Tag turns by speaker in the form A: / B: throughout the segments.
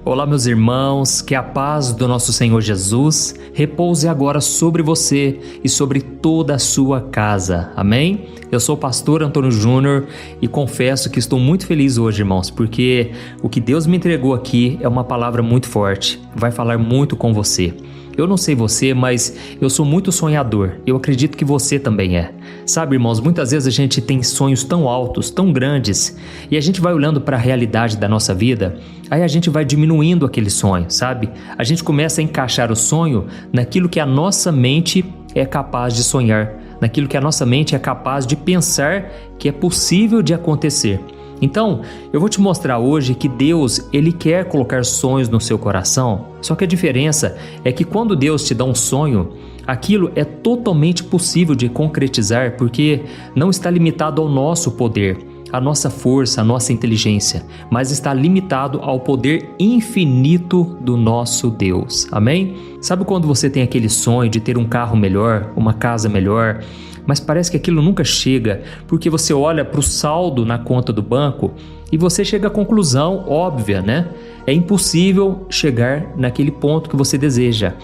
A: Olá, meus irmãos, que a paz do nosso Senhor Jesus repouse agora sobre você e sobre toda a sua casa. Amém? Eu sou o pastor Antônio Júnior e confesso que estou muito feliz hoje, irmãos, porque o que Deus me entregou aqui é uma palavra muito forte, vai falar muito com você. Eu não sei você, mas eu sou muito sonhador. Eu acredito que você também é. Sabe, irmãos, muitas vezes a gente tem sonhos tão altos, tão grandes, e a gente vai olhando para a realidade da nossa vida, aí a gente vai diminuindo aquele sonho, sabe? A gente começa a encaixar o sonho naquilo que a nossa mente é capaz de sonhar, naquilo que a nossa mente é capaz de pensar que é possível de acontecer. Então, eu vou te mostrar hoje que Deus, Ele quer colocar sonhos no seu coração, só que a diferença é que quando Deus te dá um sonho, aquilo é totalmente possível de concretizar porque não está limitado ao nosso poder, à nossa força, à nossa inteligência, mas está limitado ao poder infinito do nosso Deus. Amém? Sabe quando você tem aquele sonho de ter um carro melhor, uma casa melhor, mas parece que aquilo nunca chega, porque você olha para o saldo na conta do banco e você chega à conclusão óbvia, né? É impossível chegar naquele ponto que você deseja.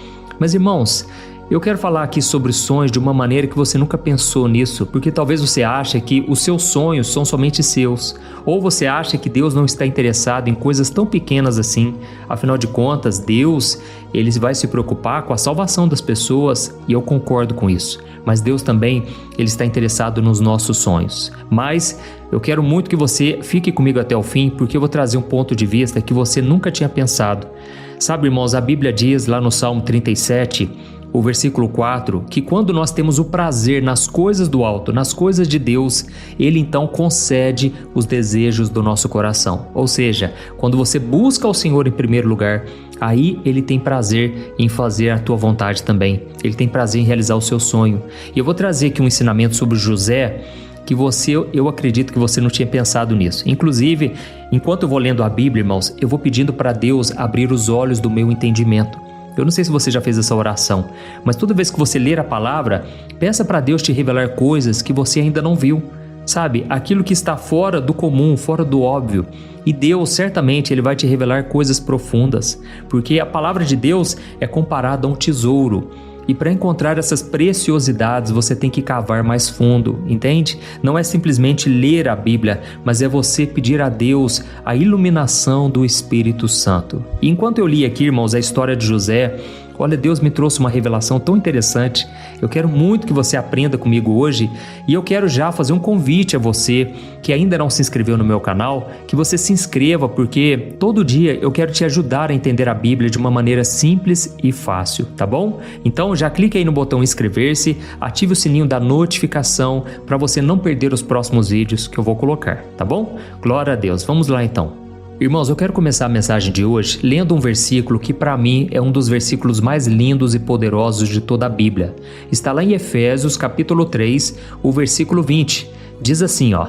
A: Mas, irmãos, eu quero falar aqui sobre sonhos de uma maneira que você nunca pensou nisso, porque talvez você ache que os seus sonhos são somente seus, ou você acha que Deus não está interessado em coisas tão pequenas assim. Afinal de contas, Deus, Ele vai se preocupar com a salvação das pessoas, e eu concordo com isso. Mas Deus também, Ele está interessado nos nossos sonhos. Mas eu quero muito que você fique comigo até o fim, porque eu vou trazer um ponto de vista que você nunca tinha pensado. Sabe, irmãos, a Bíblia diz lá no Salmo 37, o versículo 4, que quando nós temos o prazer nas coisas do alto, nas coisas de Deus, Ele então concede os desejos do nosso coração. Ou seja, quando você busca o Senhor em primeiro lugar, aí Ele tem prazer em fazer a tua vontade também. Ele tem prazer em realizar o seu sonho. E eu vou trazer aqui um ensinamento sobre José, que eu acredito que você não tinha pensado nisso. Inclusive, enquanto eu vou lendo a Bíblia, irmãos, eu vou pedindo para Deus abrir os olhos do meu entendimento. Eu não sei se você já fez essa oração, mas toda vez que você ler a palavra, peça para Deus te revelar coisas que você ainda não viu. Sabe, aquilo que está fora do comum, fora do óbvio. E Deus, certamente, Ele vai te revelar coisas profundas, porque a palavra de Deus é comparada a um tesouro. E para encontrar essas preciosidades, você tem que cavar mais fundo, entende? Não é simplesmente ler a Bíblia, mas é você pedir a Deus a iluminação do Espírito Santo. E enquanto eu li aqui, irmãos, a história de José, olha, Deus me trouxe uma revelação tão interessante. Eu quero muito que você aprenda comigo hoje e eu quero já fazer um convite a você que ainda não se inscreveu no meu canal, que você se inscreva, porque todo dia eu quero te ajudar a entender a Bíblia de uma maneira simples e fácil, tá bom? Então já clique aí no botão inscrever-se, ative o sininho da notificação para você não perder os próximos vídeos que eu vou colocar, tá bom? Glória a Deus, vamos lá então. Irmãos, eu quero começar a mensagem de hoje lendo um versículo que para mim é um dos versículos mais lindos e poderosos de toda a Bíblia. Está lá em Efésios capítulo 3, o versículo 20. Diz assim, ó: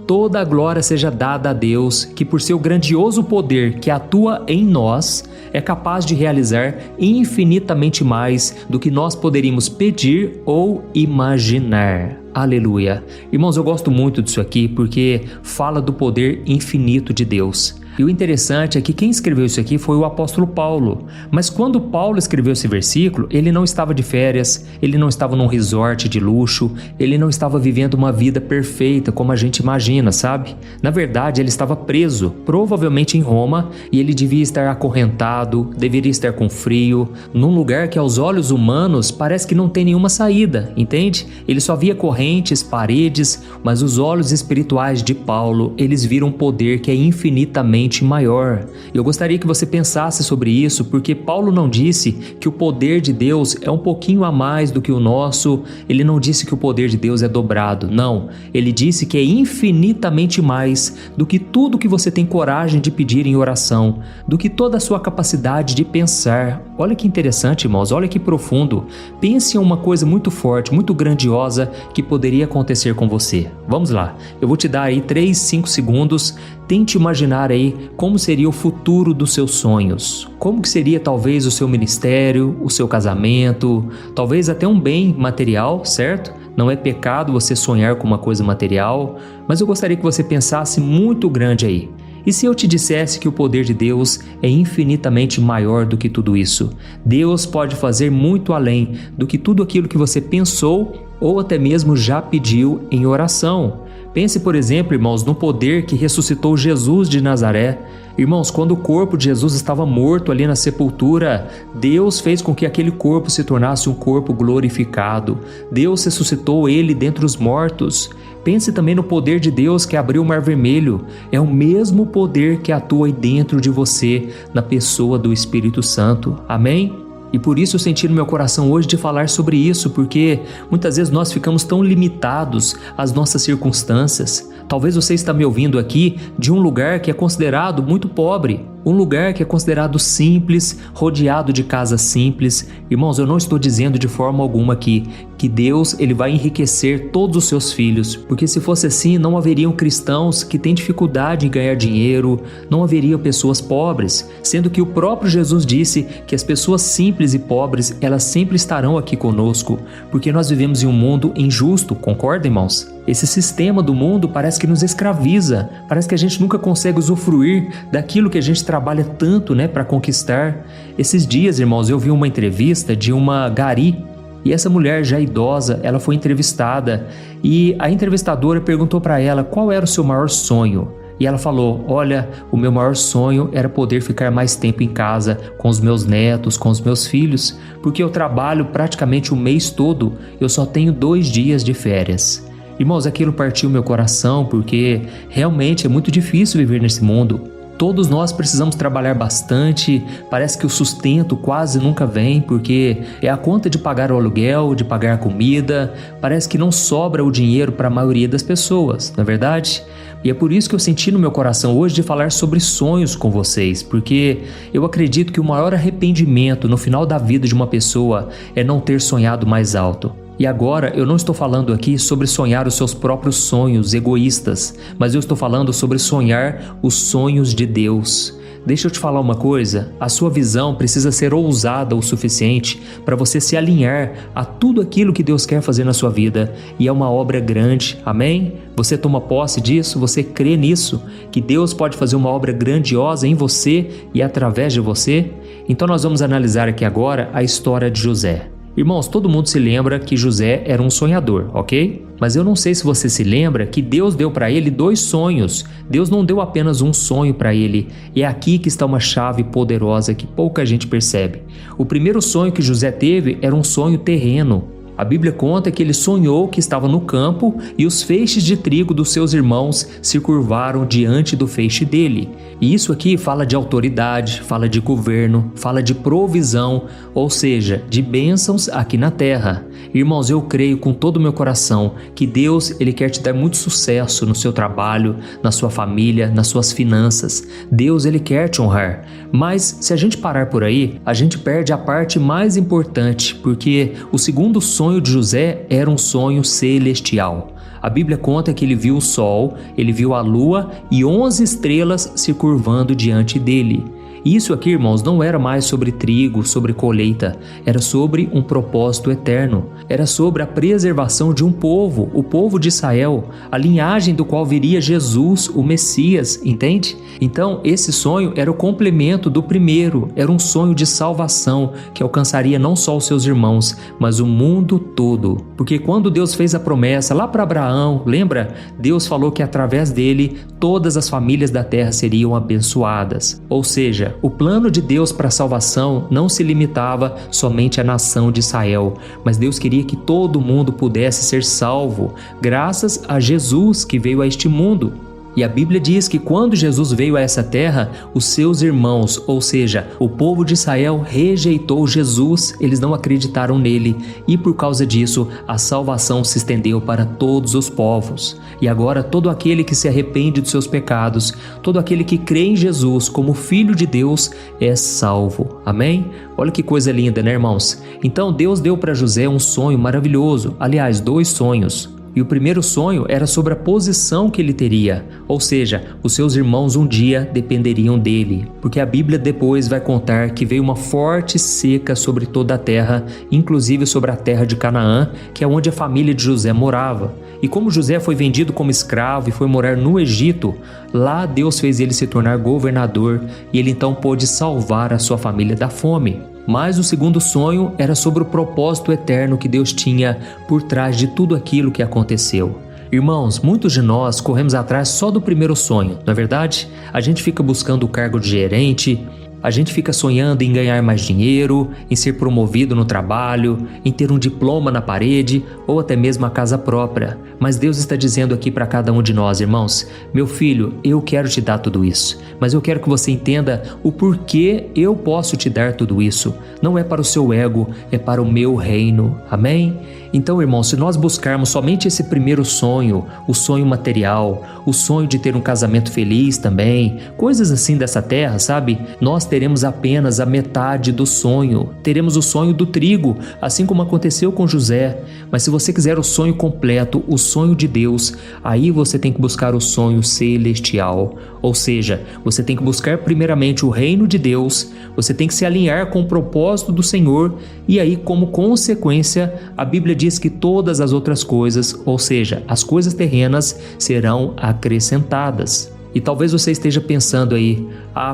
A: toda a glória seja dada a Deus, que por seu grandioso poder que atua em nós, é capaz de realizar infinitamente mais do que nós poderíamos pedir ou imaginar. Aleluia. Irmãos, eu gosto muito disso aqui porque fala do poder infinito de Deus. E o interessante é que quem escreveu isso aqui foi o apóstolo Paulo. Mas quando Paulo escreveu esse versículo, ele não estava de férias, ele não estava num resort de luxo, ele não estava vivendo uma vida perfeita como a gente imagina, sabe? Na verdade, ele estava preso, provavelmente em Roma, e ele devia estar acorrentado, deveria estar com frio, num lugar que aos olhos humanos parece que não tem nenhuma saída, entende? Ele só via correntes, paredes, mas os olhos espirituais de Paulo, eles viram um poder que é infinitamente maior. Eu gostaria que você pensasse sobre isso, porque Paulo não disse que o poder de Deus é um pouquinho a mais do que o nosso, ele não disse que o poder de Deus é dobrado, não. Ele disse que é infinitamente mais do que tudo que você tem coragem de pedir em oração, do que toda a sua capacidade de pensar. Olha que interessante, irmãos, olha que profundo. Pense em uma coisa muito forte, muito grandiosa que poderia acontecer com você. Vamos lá, eu vou te dar aí 5 segundos. Tente imaginar aí como seria o futuro dos seus sonhos. Como que seria talvez o seu ministério, o seu casamento, talvez até um bem material, certo? Não é pecado você sonhar com uma coisa material, mas eu gostaria que você pensasse muito grande aí. E se eu te dissesse que o poder de Deus é infinitamente maior do que tudo isso? Deus pode fazer muito além do que tudo aquilo que você pensou ou até mesmo já pediu em oração. Pense, por exemplo, irmãos, no poder que ressuscitou Jesus de Nazaré. Irmãos, quando o corpo de Jesus estava morto ali na sepultura, Deus fez com que aquele corpo se tornasse um corpo glorificado. Deus ressuscitou ele dentre os mortos. Pense também no poder de Deus que abriu o Mar Vermelho. É o mesmo poder que atua aí dentro de você, na pessoa do Espírito Santo. Amém? E por isso eu senti no meu coração hoje de falar sobre isso, porque muitas vezes nós ficamos tão limitados às nossas circunstâncias. Talvez você está me ouvindo aqui de um lugar que é considerado muito pobre, um lugar que é considerado simples, rodeado de casas simples. Irmãos, eu não estou dizendo de forma alguma aqui que Deus ele vai enriquecer todos os seus filhos, porque se fosse assim não haveriam cristãos que têm dificuldade em ganhar dinheiro, não haveriam pessoas pobres, sendo que o próprio Jesus disse que as pessoas simples e pobres, elas sempre estarão aqui conosco, porque nós vivemos em um mundo injusto, concorda, irmãos? Esse sistema do mundo parece que nos escraviza, parece que a gente nunca consegue usufruir daquilo que a gente trabalha tanto, para conquistar. Esses dias, irmãos, eu vi uma entrevista de uma gari, e essa mulher já idosa, ela foi entrevistada, e a entrevistadora perguntou para ela qual era o seu maior sonho. E ela falou: olha, o meu maior sonho era poder ficar mais tempo em casa com os meus netos, com os meus filhos, porque eu trabalho praticamente o mês todo, eu só tenho 2 dias de férias. Irmãos, aquilo partiu meu coração, porque realmente é muito difícil viver nesse mundo. Todos nós precisamos trabalhar bastante, parece que o sustento quase nunca vem, porque é a conta de pagar o aluguel, de pagar a comida, parece que não sobra o dinheiro para a maioria das pessoas, não é verdade? E é por isso que eu senti no meu coração hoje de falar sobre sonhos com vocês, porque eu acredito que o maior arrependimento no final da vida de uma pessoa é não ter sonhado mais alto. E agora eu não estou falando aqui sobre sonhar os seus próprios sonhos egoístas, mas eu estou falando sobre sonhar os sonhos de Deus. Deixa eu te falar uma coisa, a sua visão precisa ser ousada o suficiente para você se alinhar a tudo aquilo que Deus quer fazer na sua vida, e é uma obra grande, amém? Você toma posse disso, você crê nisso, que Deus pode fazer uma obra grandiosa em você e através de você? Então nós vamos analisar aqui agora a história de José. Irmãos, todo mundo se lembra que José era um sonhador, ok? Mas eu não sei se você se lembra que Deus deu para ele 2 sonhos. Deus não deu apenas um sonho para ele. E é aqui que está uma chave poderosa que pouca gente percebe. O primeiro sonho que José teve era um sonho terreno. A Bíblia conta que ele sonhou que estava no campo e os feixes de trigo dos seus irmãos se curvaram diante do feixe dele. E isso aqui fala de autoridade, fala de governo, fala de provisão, ou seja, de bênçãos aqui na terra. Irmãos, eu creio com todo o meu coração que Deus ele quer te dar muito sucesso no seu trabalho, na sua família, nas suas finanças. Deus ele quer te honrar. Mas se a gente parar por aí, a gente perde a parte mais importante, porque o segundo sonho de José era um sonho celestial. A Bíblia conta que ele viu o sol, ele viu a lua e 11 estrelas se curvando diante dele. Isso aqui, irmãos, não era mais sobre trigo, sobre colheita, era sobre um propósito eterno, era sobre a preservação de um povo, o povo de Israel, a linhagem do qual viria Jesus, o Messias, entende? Então, esse sonho era o complemento do primeiro, era um sonho de salvação que alcançaria não só os seus irmãos, mas o mundo todo. Porque quando Deus fez a promessa lá para Abraão, lembra? Deus falou que através dele todas as famílias da terra seriam abençoadas. Ou seja, o plano de Deus para a salvação não se limitava somente à nação de Israel, mas Deus queria que todo mundo pudesse ser salvo, graças a Jesus que veio a este mundo. E a Bíblia diz que quando Jesus veio a essa terra, os seus irmãos, ou seja, o povo de Israel rejeitou Jesus, eles não acreditaram nele, e por causa disso a salvação se estendeu para todos os povos. E agora todo aquele que se arrepende dos seus pecados, todo aquele que crê em Jesus como Filho de Deus é salvo. Amém? Olha que coisa linda, né, irmãos? Então Deus deu para José um sonho maravilhoso, aliás, 2 sonhos. E o primeiro sonho era sobre a posição que ele teria, ou seja, os seus irmãos um dia dependeriam dele, porque a Bíblia depois vai contar que veio uma forte seca sobre toda a terra, inclusive sobre a terra de Canaã, que é onde a família de José morava. E como José foi vendido como escravo e foi morar no Egito, lá Deus fez ele se tornar governador e ele então pôde salvar a sua família da fome. Mas o segundo sonho era sobre o propósito eterno que Deus tinha por trás de tudo aquilo que aconteceu. Irmãos, muitos de nós corremos atrás só do primeiro sonho, não é verdade? A gente fica buscando o cargo de gerente, a gente fica sonhando em ganhar mais dinheiro, em ser promovido no trabalho, em ter um diploma na parede ou até mesmo a casa própria. Mas Deus está dizendo aqui para cada um de nós, irmãos, meu filho, eu quero te dar tudo isso, mas eu quero que você entenda o porquê eu posso te dar tudo isso. Não é para o seu ego, é para o meu reino. Amém? Então, irmãos, se nós buscarmos somente esse primeiro sonho, o sonho material, o sonho de ter um casamento feliz também, coisas assim dessa terra, sabe? Nós teremos apenas a metade do sonho. Teremos o sonho do trigo, assim como aconteceu com José. Mas se você quiser o sonho completo, o sonho de Deus, aí você tem que buscar o sonho celestial. Ou seja, você tem que buscar primeiramente o reino de Deus, você tem que se alinhar com o propósito do Senhor e aí, como consequência, a Bíblia diz que todas as outras coisas, ou seja, as coisas terrenas, serão acrescentadas. E talvez você esteja pensando aí,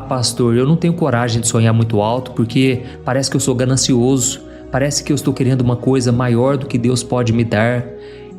A: pastor, eu não tenho coragem de sonhar muito alto porque parece que eu sou ganancioso, parece que eu estou querendo uma coisa maior do que Deus pode me dar.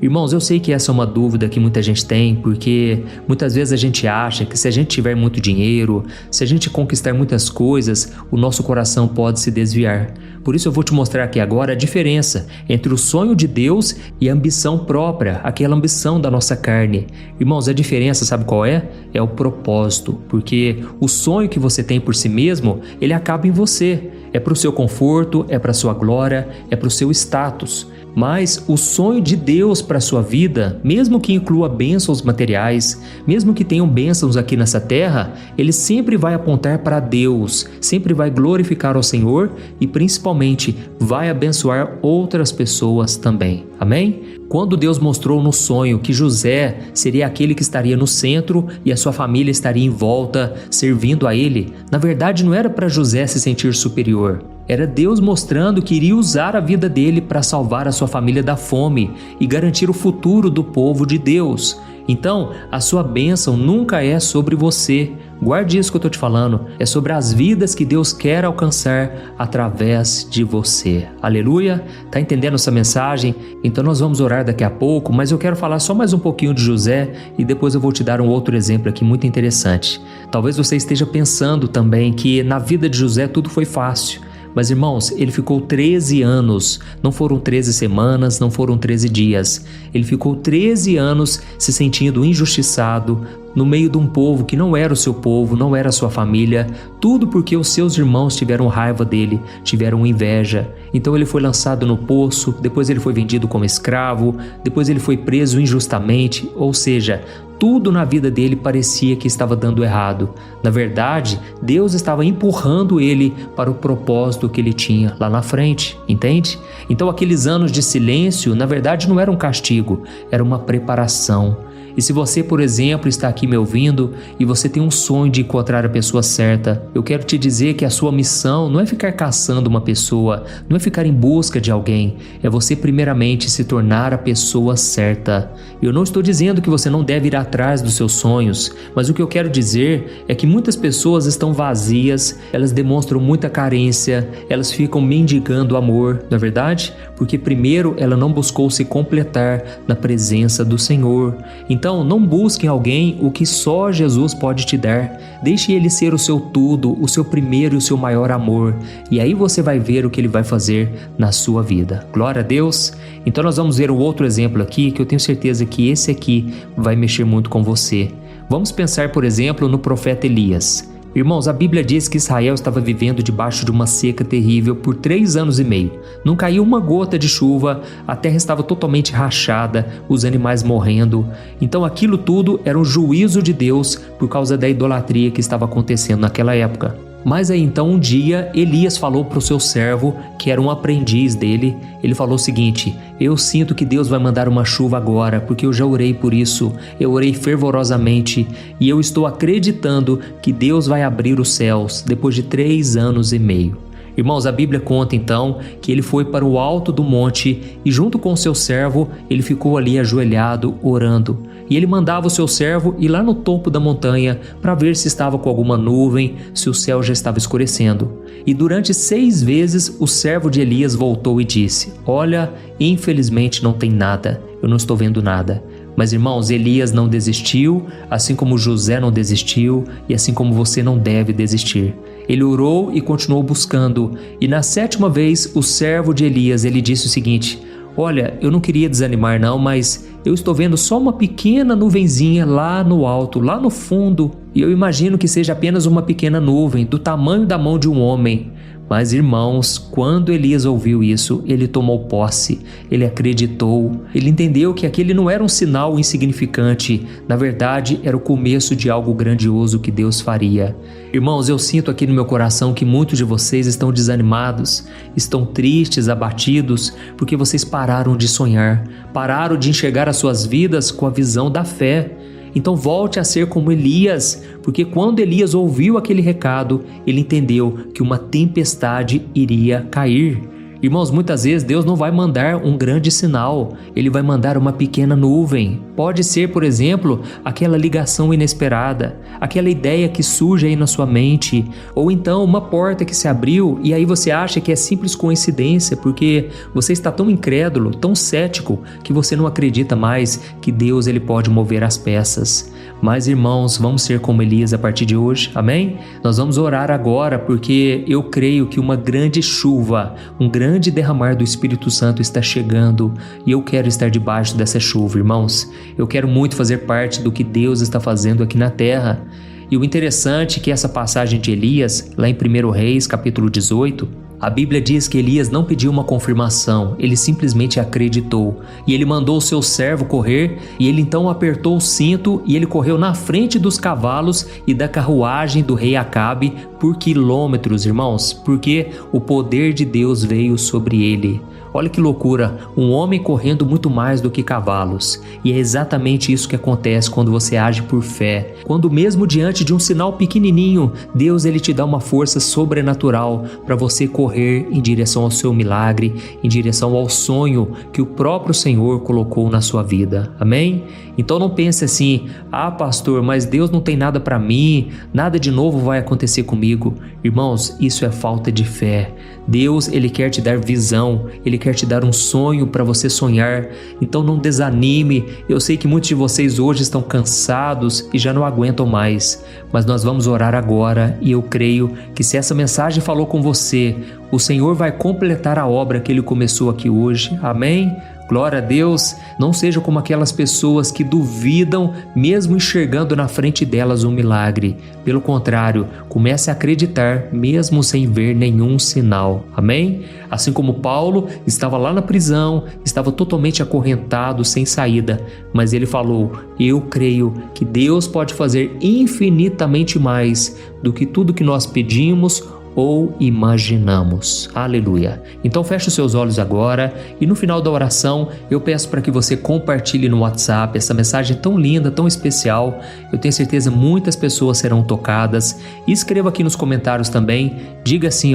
A: Irmãos, eu sei que essa é uma dúvida que muita gente tem, porque muitas vezes a gente acha que se a gente tiver muito dinheiro, se a gente conquistar muitas coisas, o nosso coração pode se desviar. Por isso eu vou te mostrar aqui agora a diferença entre o sonho de Deus e a ambição própria, aquela ambição da nossa carne. Irmãos, a diferença sabe qual é? É o propósito, porque o sonho que você tem por si mesmo, ele acaba em você. É para o seu conforto, é para a sua glória, é para o seu status. Mas o sonho de Deus para a sua vida, mesmo que inclua bênçãos materiais, mesmo que tenham bênçãos aqui nessa terra, ele sempre vai apontar para Deus, sempre vai glorificar ao Senhor e principalmente vai abençoar outras pessoas também. Amém? Quando Deus mostrou no sonho que José seria aquele que estaria no centro e a sua família estaria em volta, servindo a ele, na verdade não era para José se sentir superior. Era Deus mostrando que iria usar a vida dele para salvar a sua família da fome e garantir o futuro do povo de Deus. Então, a sua bênção nunca é sobre você. Guarde isso que eu estou te falando. É sobre as vidas que Deus quer alcançar através de você. Aleluia? Tá entendendo essa mensagem? Então nós vamos orar daqui a pouco, mas eu quero falar só mais um pouquinho de José e depois eu vou te dar um outro exemplo aqui muito interessante. Talvez você esteja pensando também que na vida de José tudo foi fácil. Mas irmãos, ele ficou 13 anos, não foram 13 semanas, não foram 13 dias. Ele ficou 13 anos se sentindo injustiçado, no meio de um povo que não era o seu povo, não era a sua família, tudo porque os seus irmãos tiveram raiva dele, tiveram inveja. Então ele foi lançado no poço, depois ele foi vendido como escravo, depois ele foi preso injustamente, ou seja, tudo na vida dele parecia que estava dando errado. Na verdade, Deus estava empurrando ele para o propósito que ele tinha lá na frente, entende? Então aqueles anos de silêncio, na verdade, não era um castigo, era uma preparação. E se você, por exemplo, está aqui me ouvindo e você tem um sonho de encontrar a pessoa certa, eu quero te dizer que a sua missão não é ficar caçando uma pessoa, não é ficar em busca de alguém, é você primeiramente se tornar a pessoa certa. Eu não estou dizendo que você não deve ir atrás dos seus sonhos, mas o que eu quero dizer é que muitas pessoas estão vazias, elas demonstram muita carência, elas ficam mendigando amor, não é verdade? Porque primeiro ela não buscou se completar na presença do Senhor. Então, não busque em alguém o que só Jesus pode te dar. Deixe Ele ser o seu tudo, o seu primeiro e o seu maior amor. E aí você vai ver o que Ele vai fazer na sua vida. Glória a Deus! Então nós vamos ver um outro exemplo aqui, que eu tenho certeza que esse aqui vai mexer muito com você. Vamos pensar, por exemplo, no profeta Elias. Irmãos, a Bíblia diz que Israel estava vivendo debaixo de uma seca terrível por 3 anos e meio. Não caiu uma gota de chuva, a terra estava totalmente rachada, os animais morrendo. Então aquilo tudo era um juízo de Deus por causa da idolatria que estava acontecendo naquela época. Mas aí então um dia Elias falou para o seu servo, que era um aprendiz dele, ele falou o seguinte: eu sinto que Deus vai mandar uma chuva agora, porque eu já orei por isso, eu orei fervorosamente e eu estou acreditando que Deus vai abrir os céus depois de 3 anos e meio. Irmãos, a Bíblia conta então que ele foi para o alto do monte e junto com o seu servo ele ficou ali ajoelhado orando. E ele mandava o seu servo ir lá no topo da montanha para ver se estava com alguma nuvem, se o céu já estava escurecendo. E durante 6 vezes o servo de Elias voltou e disse: olha, infelizmente não tem nada, eu não estou vendo nada. Mas irmãos, Elias não desistiu, assim como José não desistiu e assim como você não deve desistir. Ele orou e continuou buscando, e na 7ª vez o servo de Elias, ele disse o seguinte: olha, eu não queria desanimar não, mas eu estou vendo só uma pequena nuvenzinha lá no alto, lá no fundo, e eu imagino que seja apenas uma pequena nuvem, do tamanho da mão de um homem. Mas irmãos, quando Elias ouviu isso, ele tomou posse, ele acreditou, ele entendeu que aquele não era um sinal insignificante, na verdade era o começo de algo grandioso que Deus faria. Irmãos, eu sinto aqui no meu coração que muitos de vocês estão desanimados, estão tristes, abatidos, porque vocês pararam de sonhar, pararam de enxergar as suas vidas com a visão da fé. Então volte a ser como Elias, porque quando Elias ouviu aquele recado, ele entendeu que uma tempestade iria cair. Irmãos, muitas vezes Deus não vai mandar um grande sinal, Ele vai mandar uma pequena nuvem. Pode ser, por exemplo, aquela ligação inesperada, aquela ideia que surge aí na sua mente, ou então uma porta que se abriu e aí você acha que é simples coincidência, porque você está tão incrédulo, tão cético, que você não acredita mais que Deus ele pode mover as peças. Mas irmãos, vamos ser como Elias a partir de hoje, amém? Nós vamos orar agora porque eu creio que uma grande chuva, um grande derramar do Espírito Santo está chegando e eu quero estar debaixo dessa chuva, irmãos. Eu quero muito fazer parte do que Deus está fazendo aqui na terra. E o interessante é que essa passagem de Elias, lá em 1 Reis, capítulo 18, a Bíblia diz que Elias não pediu uma confirmação, ele simplesmente acreditou. E ele mandou o seu servo correr, e ele então apertou o cinto e ele correu na frente dos cavalos e da carruagem do rei Acabe por quilômetros, irmãos, porque o poder de Deus veio sobre ele. Olha que loucura, um homem correndo muito mais do que cavalos. E é exatamente isso que acontece quando você age por fé. Quando mesmo diante de um sinal pequenininho, Deus ele te dá uma força sobrenatural para você correr em direção ao seu milagre, em direção ao sonho que o próprio Senhor colocou na sua vida. Amém? Então não pense assim: ah, pastor, mas Deus não tem nada para mim, nada de novo vai acontecer comigo. Irmãos, isso é falta de fé. Deus, ele quer te dar visão, ele quer te dar um sonho para você sonhar. Então não desanime. Eu sei que muitos de vocês hoje estão cansados e já não aguentam mais, mas nós vamos orar agora e eu creio que se essa mensagem falou com você, o Senhor vai completar a obra que ele começou aqui hoje. Amém? Glória a Deus. Não seja como aquelas pessoas que duvidam mesmo enxergando na frente delas um milagre. Pelo contrário, comece a acreditar mesmo sem ver nenhum sinal. Amém? Assim como Paulo estava lá na prisão, estava totalmente acorrentado, sem saída, mas ele falou: eu creio que Deus pode fazer infinitamente mais do que tudo que nós pedimos ou imaginamos. Aleluia. Então feche os seus olhos agora e no final da oração eu peço para que você compartilhe no WhatsApp essa mensagem tão linda, tão especial. Eu tenho certeza muitas pessoas serão tocadas. E escreva aqui nos comentários também, diga assim,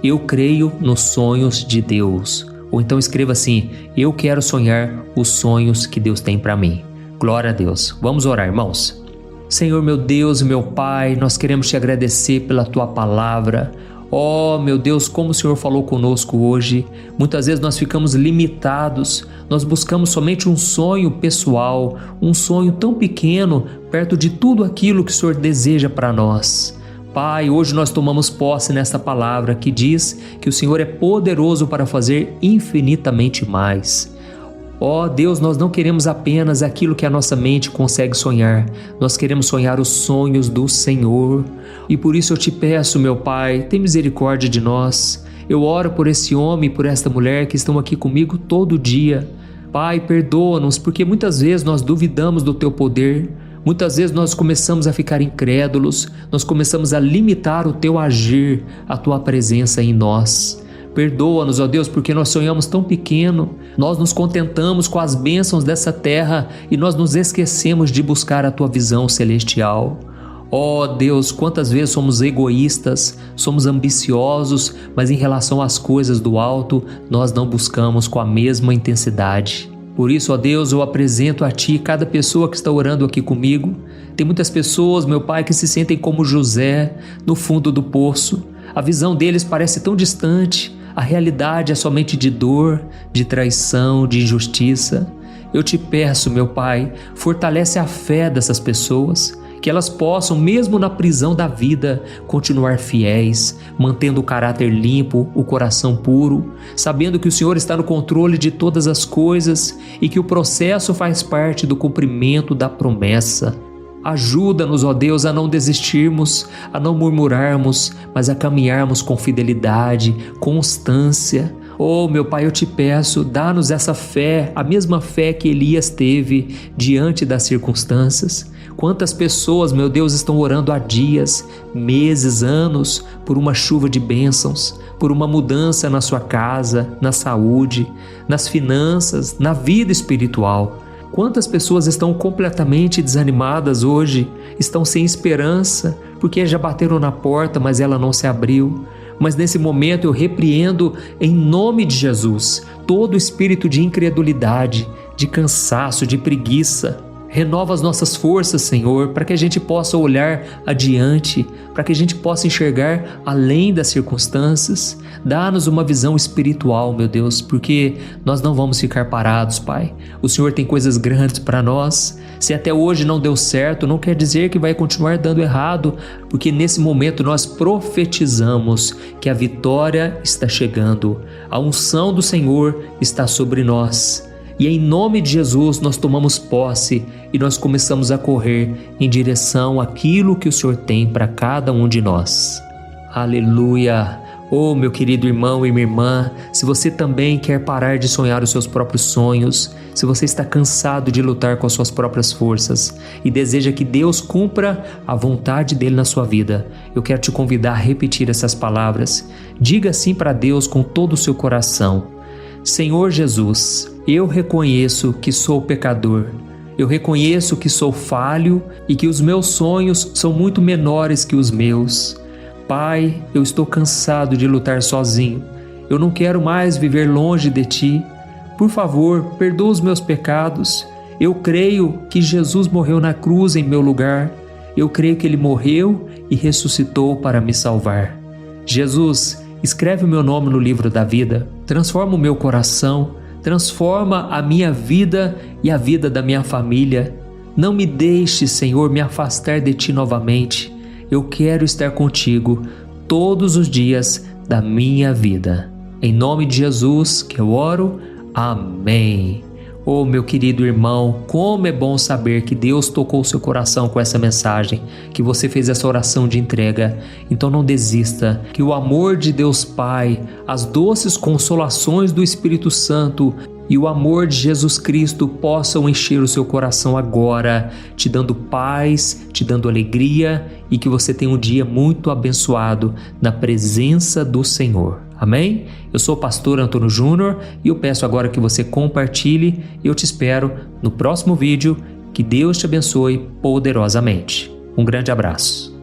A: eu creio nos sonhos de Deus. Ou então escreva assim: eu quero sonhar os sonhos que Deus tem para mim. Glória a Deus. Vamos orar, irmãos. Senhor, meu Deus e meu Pai, nós queremos te agradecer pela Tua palavra. Oh, meu Deus, como o Senhor falou conosco hoje. Muitas vezes nós ficamos limitados, nós buscamos somente um sonho pessoal, um sonho tão pequeno, perto de tudo aquilo que o Senhor deseja para nós. Pai, hoje nós tomamos posse nesta palavra que diz que o Senhor é poderoso para fazer infinitamente mais. Ó Deus, nós não queremos apenas aquilo que a nossa mente consegue sonhar, nós queremos sonhar os sonhos do Senhor. E por isso eu te peço, meu Pai, tem misericórdia de nós. Eu oro por esse homem e por esta mulher que estão aqui comigo todo dia. Pai, perdoa-nos, porque muitas vezes nós duvidamos do Teu poder, Muitas vezes nós começamos a ficar incrédulos, nós começamos a limitar o Teu agir, a Tua presença em nós. Perdoa-nos, ó Deus, porque nós sonhamos tão pequeno, nós nos contentamos com as bênçãos dessa terra e nós nos esquecemos de buscar a Tua visão celestial. Ó Deus, quantas vezes somos egoístas, somos ambiciosos, mas em relação às coisas do alto, nós não buscamos com a mesma intensidade. Por isso, ó Deus, eu apresento a Ti cada pessoa que está orando aqui comigo. Tem muitas pessoas, meu Pai, que se sentem como José, no fundo do poço. A visão deles parece tão distante, a realidade é somente de dor, de traição, de injustiça. Eu Te peço, meu Pai, fortalece a fé dessas pessoas, que elas possam, mesmo na prisão da vida, continuar fiéis, mantendo o caráter limpo, o coração puro, sabendo que o Senhor está no controle de todas as coisas e que o processo faz parte do cumprimento da promessa. Ajuda-nos, ó Deus, a não desistirmos, a não murmurarmos, mas a caminharmos com fidelidade, constância. Oh, meu Pai, eu Te peço, dá-nos essa fé, a mesma fé que Elias teve diante das circunstâncias. Quantas pessoas, meu Deus, estão orando há dias, meses, anos, por uma chuva de bênçãos, por uma mudança na sua casa, na saúde, nas finanças, na vida espiritual. Quantas pessoas estão completamente desanimadas hoje, estão sem esperança, porque já bateram na porta, mas ela não se abriu. Mas nesse momento eu repreendo, em nome de Jesus, todo espírito de incredulidade, de cansaço, de preguiça. Renova as nossas forças, Senhor, para que a gente possa olhar adiante, para que a gente possa enxergar além das circunstâncias. Dá-nos uma visão espiritual, meu Deus, porque nós não vamos ficar parados, Pai. O Senhor tem coisas grandes para nós. Se até hoje não deu certo, não quer dizer que vai continuar dando errado, porque nesse momento nós profetizamos que a vitória está chegando. A unção do Senhor está sobre nós. E em nome de Jesus nós tomamos posse e nós começamos a correr em direção àquilo que o Senhor tem para cada um de nós. Aleluia! Oh, meu querido irmão e minha irmã, se você também quer parar de sonhar os seus próprios sonhos, se você está cansado de lutar com as suas próprias forças e deseja que Deus cumpra a vontade dele na sua vida, eu quero te convidar a repetir essas palavras. Diga assim para Deus com todo o seu coração: Senhor Jesus, eu reconheço que sou pecador. Eu reconheço que sou falho e que os meus sonhos são muito menores que os meus. Pai, eu estou cansado de lutar sozinho. Eu não quero mais viver longe de Ti. Por favor, perdoa os meus pecados. Eu creio que Jesus morreu na cruz em meu lugar. Eu creio que Ele morreu e ressuscitou para me salvar. Jesus, escreve o meu nome no livro da vida. Transforma o meu coração. Transforma a minha vida e a vida da minha família. Não me deixe, Senhor, me afastar de Ti novamente. Eu quero estar contigo todos os dias da minha vida. Em nome de Jesus que eu oro. Amém. Oh, meu querido irmão, como é bom saber que Deus tocou o seu coração com essa mensagem, que você fez essa oração de entrega. Então não desista, que o amor de Deus Pai, as doces consolações do Espírito Santo e o amor de Jesus Cristo possam encher o seu coração agora, te dando paz, te dando alegria e que você tenha um dia muito abençoado na presença do Senhor. Amém? Eu sou o pastor Antônio Júnior e eu peço agora que você compartilhe e eu te espero no próximo vídeo. Que Deus te abençoe poderosamente. Um grande abraço.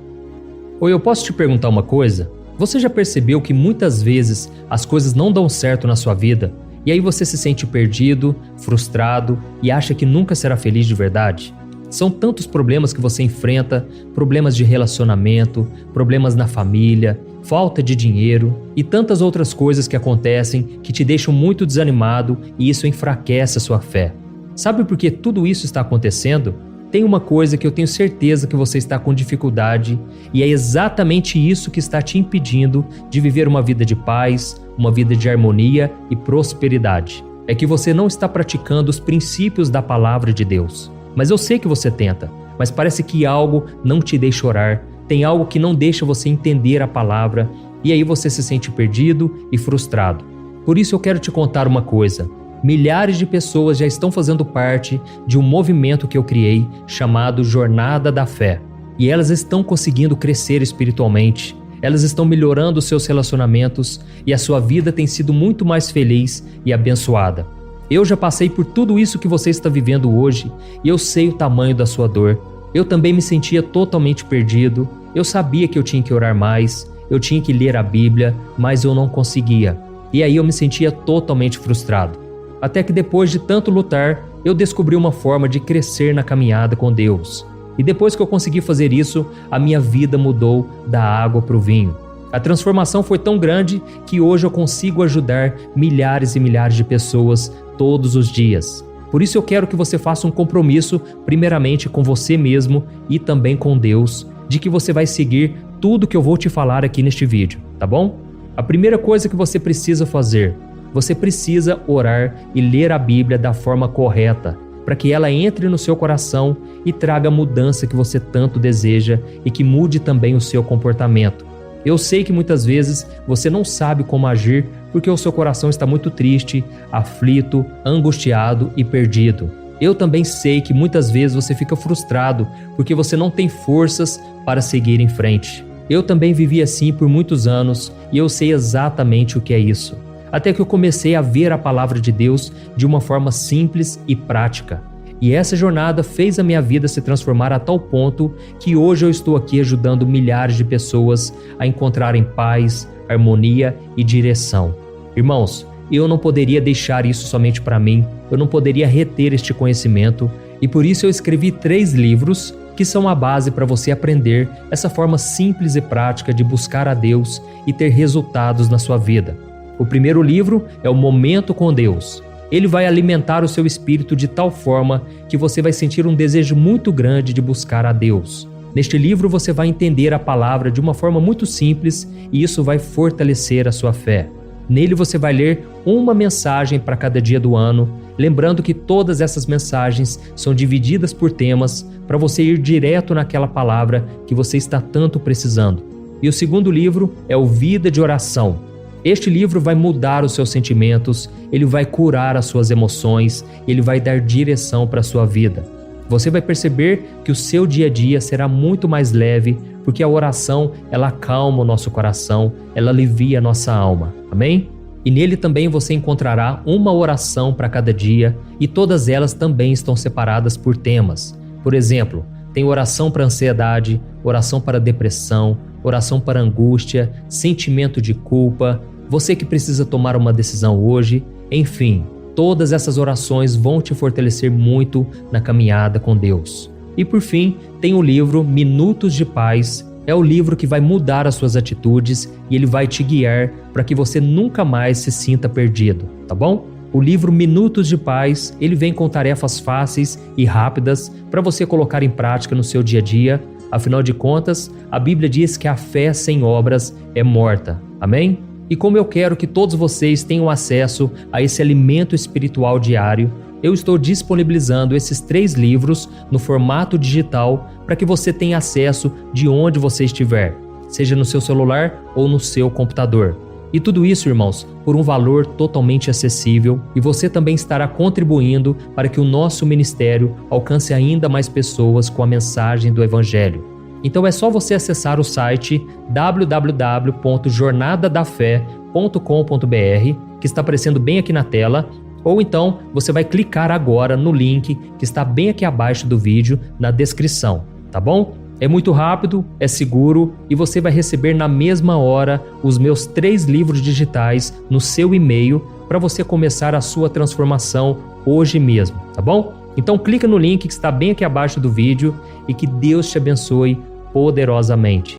A: Oi, eu posso te perguntar uma coisa? Você já percebeu que muitas vezes as coisas não dão certo na sua vida e aí você se sente perdido, frustrado e acha que nunca será feliz de verdade? São tantos problemas que você enfrenta, problemas de relacionamento, problemas na família, falta de dinheiro e tantas outras coisas que acontecem que te deixam muito desanimado e isso enfraquece a sua fé. Sabe por que tudo isso está acontecendo? Tem uma coisa que eu tenho certeza que você está com dificuldade e é exatamente isso que está te impedindo de viver uma vida de paz, uma vida de harmonia e prosperidade. É que você não está praticando os princípios da palavra de Deus. Mas eu sei que você tenta, mas parece que algo não te deixa orar, tem algo que não deixa você entender a palavra e aí você se sente perdido e frustrado. Por isso eu quero te contar uma coisa. Milhares de pessoas já estão fazendo parte de um movimento que eu criei chamado Jornada da Fé. E elas estão conseguindo crescer espiritualmente, elas estão melhorando seus relacionamentos e a sua vida tem sido muito mais feliz e abençoada. Eu já passei por tudo isso que você está vivendo hoje e eu sei o tamanho da sua dor. Eu também me sentia totalmente perdido, eu sabia que eu tinha que orar mais, eu tinha que ler a Bíblia, mas eu não conseguia. E aí eu me sentia totalmente frustrado. Até que depois de tanto lutar, eu descobri uma forma de crescer na caminhada com Deus. E depois que eu consegui fazer isso, a minha vida mudou da água para o vinho. A transformação foi tão grande que hoje eu consigo ajudar milhares e milhares de pessoas todos os dias. Por isso eu quero que você faça um compromisso, primeiramente com você mesmo e também com Deus, de que você vai seguir tudo que eu vou te falar aqui neste vídeo, tá bom? A primeira coisa que você precisa fazer, você precisa orar e ler a Bíblia da forma correta, para que ela entre no seu coração e traga a mudança que você tanto deseja e que mude também o seu comportamento. Eu sei que muitas vezes você não sabe como agir porque o seu coração está muito triste, aflito, angustiado e perdido. Eu também sei que muitas vezes você fica frustrado porque você não tem forças para seguir em frente. Eu também vivi assim por muitos anos e eu sei exatamente o que é isso. Até que eu comecei a ver a palavra de Deus de uma forma simples e prática. E essa jornada fez a minha vida se transformar a tal ponto que hoje eu estou aqui ajudando milhares de pessoas a encontrarem paz, harmonia e direção. Irmãos, eu não poderia deixar isso somente para mim, eu não poderia reter este conhecimento e por isso eu escrevi 3 livros que são a base para você aprender essa forma simples e prática de buscar a Deus e ter resultados na sua vida. O primeiro livro é o Momento com Deus. Ele vai alimentar o seu espírito de tal forma que você vai sentir um desejo muito grande de buscar a Deus. Neste livro você vai entender a palavra de uma forma muito simples e isso vai fortalecer a sua fé. Nele você vai ler uma mensagem para cada dia do ano, lembrando que todas essas mensagens são divididas por temas para você ir direto naquela palavra que você está tanto precisando. E o segundo livro é o Vida de Oração. Este livro vai mudar os seus sentimentos, ele vai curar as suas emoções, ele vai dar direção para a sua vida. Você vai perceber que o seu dia a dia será muito mais leve, porque a oração, ela acalma o nosso coração, ela alivia a nossa alma. Amém? E nele também você encontrará uma oração para cada dia e todas elas também estão separadas por temas. Por exemplo, tem oração para ansiedade, oração para depressão, oração para angústia, sentimento de culpa, você que precisa tomar uma decisão hoje, enfim, todas essas orações vão te fortalecer muito na caminhada com Deus. E por fim, tem o livro Minutos de Paz, é o livro que vai mudar as suas atitudes e ele vai te guiar para que você nunca mais se sinta perdido, tá bom? O livro Minutos de Paz, ele vem com tarefas fáceis e rápidas para você colocar em prática no seu dia a dia. Afinal de contas, a Bíblia diz que a fé sem obras é morta. Amém? E como eu quero que todos vocês tenham acesso a esse alimento espiritual diário, eu estou disponibilizando esses 3 livros no formato digital para que você tenha acesso de onde você estiver, seja no seu celular ou no seu computador. E tudo isso, irmãos, por um valor totalmente acessível e você também estará contribuindo para que o nosso ministério alcance ainda mais pessoas com a mensagem do Evangelho. Então é só você acessar o site www.jornadadafé.com.br, que está aparecendo bem aqui na tela, ou então você vai clicar agora no link que está bem aqui abaixo do vídeo, na descrição, tá bom? É muito rápido, é seguro e você vai receber na mesma hora os meus 3 livros digitais no seu e-mail para você começar a sua transformação hoje mesmo, tá bom? Então clica no link que está bem aqui abaixo do vídeo e que Deus te abençoe poderosamente.